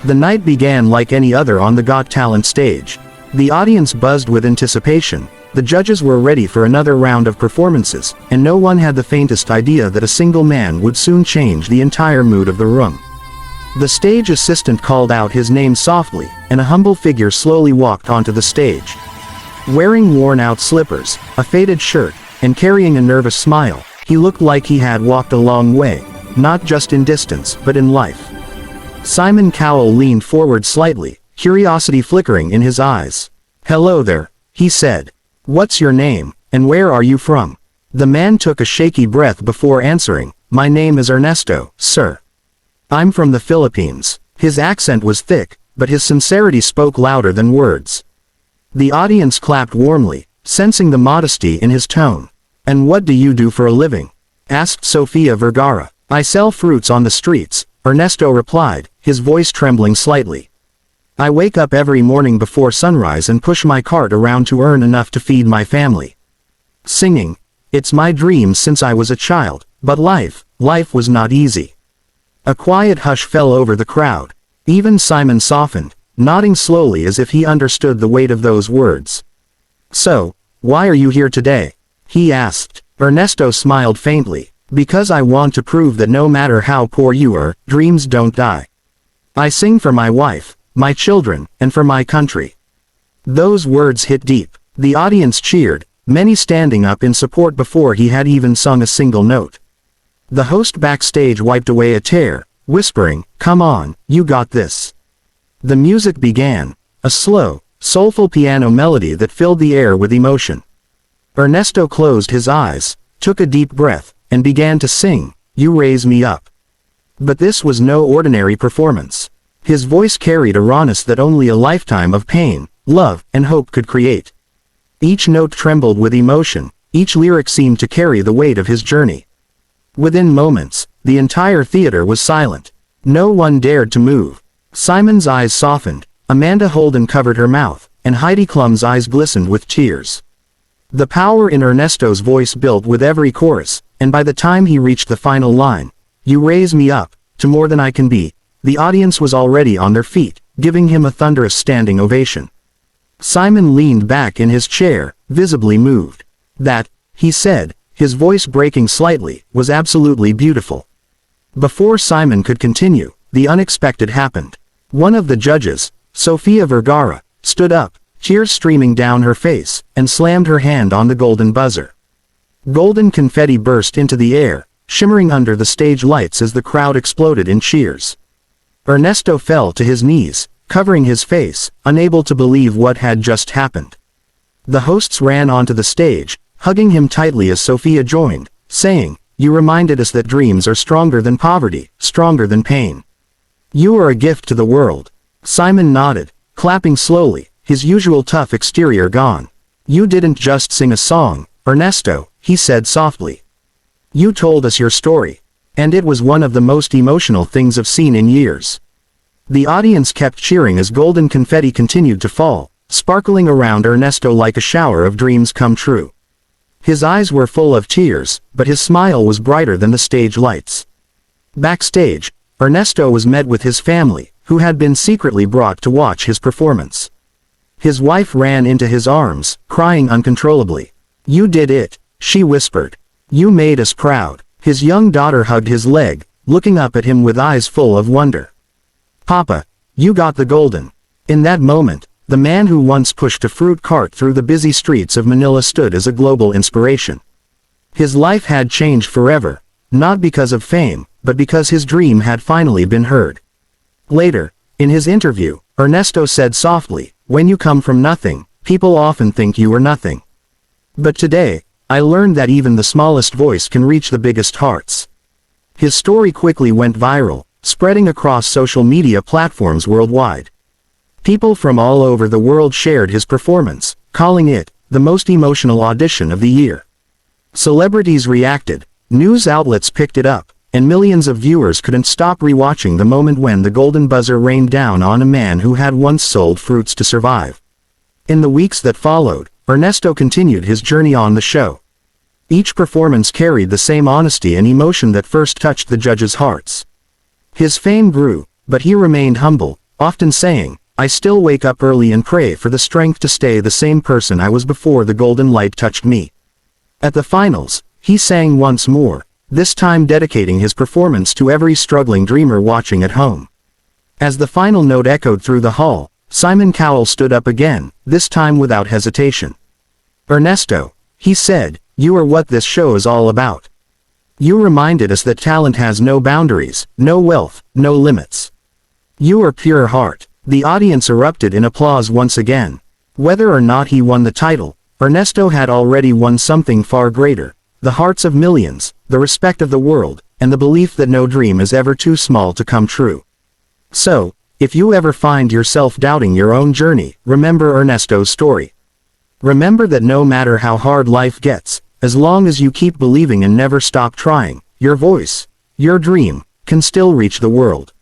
The night began like any other on the Got Talent stage. The audience buzzed with anticipation. The judges were ready for another round of performances, and no one had the faintest idea that a single man would soon change the entire mood of the room. The stage assistant called out his name softly, and a humble figure slowly walked onto the stage. Wearing worn-out slippers, a faded shirt, and carrying a nervous smile, he looked like he had walked a long way, not just in distance but in life. Simon Cowell leaned forward slightly, curiosity flickering in his eyes. "Hello there," he said. "What's your name, and where are you from?" The man took a shaky breath before answering, "My name is Ernesto, sir. I'm from the Philippines." His accent was thick, but his sincerity spoke louder than words. The audience clapped warmly, sensing the modesty in his tone. "And what do you do for a living?" asked Sofia Vergara. "I sell fruits on the streets," Ernesto replied, his voice trembling slightly. "I wake up every morning before sunrise and push my cart around to earn enough to feed my family. Singing, it's my dream since I was a child, but life was not easy." A quiet hush fell over the crowd. Even Simon softened, nodding slowly as if he understood the weight of those words. "So, why are you here today?" he asked. Ernesto smiled faintly. "Because I want to prove that no matter how poor you are, dreams don't die. I sing for my wife, my children, and for my country." Those words hit deep. The audience cheered, many standing up in support before he had even sung a single note. The host backstage wiped away a tear, whispering, "Come on, you got this." The music began, a slow, soulful piano melody that filled the air with emotion. Ernesto closed his eyes, took a deep breath, and began to sing, "You Raise Me Up." But this was no ordinary performance. His voice carried a rawness that only a lifetime of pain, love, and hope could create. Each note trembled with emotion, each lyric seemed to carry the weight of his journey. Within moments, the entire theater was silent. No one dared to move. Simon's eyes softened, Amanda Holden covered her mouth, and Heidi Klum's eyes glistened with tears. The power in Ernesto's voice built with every chorus, and by the time he reached the final line, "You raise me up, to more than I can be," the audience was already on their feet, giving him a thunderous standing ovation. Simon leaned back in his chair, visibly moved. "That," he said, his voice breaking slightly, "was absolutely beautiful." Before Simon could continue, the unexpected happened. One of the judges, Sofia Vergara, stood up, tears streaming down her face, and slammed her hand on the golden buzzer. Golden confetti burst into the air, shimmering under the stage lights as the crowd exploded in cheers. Ernesto fell to his knees, covering his face, unable to believe what had just happened. The hosts ran onto the stage, hugging him tightly as Sofia joined, saying, "You reminded us that dreams are stronger than poverty, stronger than pain. You are a gift to the world." Simon nodded, clapping slowly, his usual tough exterior gone. "You didn't just sing a song, Ernesto," he said softly. "You told us your story. And it was one of the most emotional things I've seen in years." The audience kept cheering as golden confetti continued to fall, sparkling around Ernesto like a shower of dreams come true. His eyes were full of tears, but his smile was brighter than the stage lights. Backstage, Ernesto was met with his family, who had been secretly brought to watch his performance. His wife ran into his arms, crying uncontrollably. "You did it," she whispered. "You made us proud." His young daughter hugged his leg, looking up at him with eyes full of wonder. "Papa, you got the golden." In that moment, the man who once pushed a fruit cart through the busy streets of Manila stood as a global inspiration. His life had changed forever, not because of fame, but because his dream had finally been heard. Later, in his interview, Ernesto said softly, "When you come from nothing, people often think you are nothing. But today, I learned that even the smallest voice can reach the biggest hearts." His story quickly went viral, spreading across social media platforms worldwide. People from all over the world shared his performance, calling it the most emotional audition of the year. Celebrities reacted, news outlets picked it up, and millions of viewers couldn't stop rewatching the moment when the golden buzzer rained down on a man who had once sold fruits to survive. In the weeks that followed, Ernesto continued his journey on the show. Each performance carried the same honesty and emotion that first touched the judges' hearts. His fame grew, but he remained humble, often saying, "I still wake up early and pray for the strength to stay the same person I was before the golden light touched me." At the finals, he sang once more, this time dedicating his performance to every struggling dreamer watching at home. As the final note echoed through the hall, Simon Cowell stood up again, this time without hesitation. "Ernesto," he said, "you are what this show is all about. You reminded us that talent has no boundaries, no wealth, no limits. You are pure heart." The audience erupted in applause once again. Whether or not he won the title, Ernesto had already won something far greater: the hearts of millions, the respect of the world, and the belief that no dream is ever too small to come true. So, if you ever find yourself doubting your own journey, remember Ernesto's story. Remember that no matter how hard life gets, as long as you keep believing and never stop trying, your voice, your dream, can still reach the world.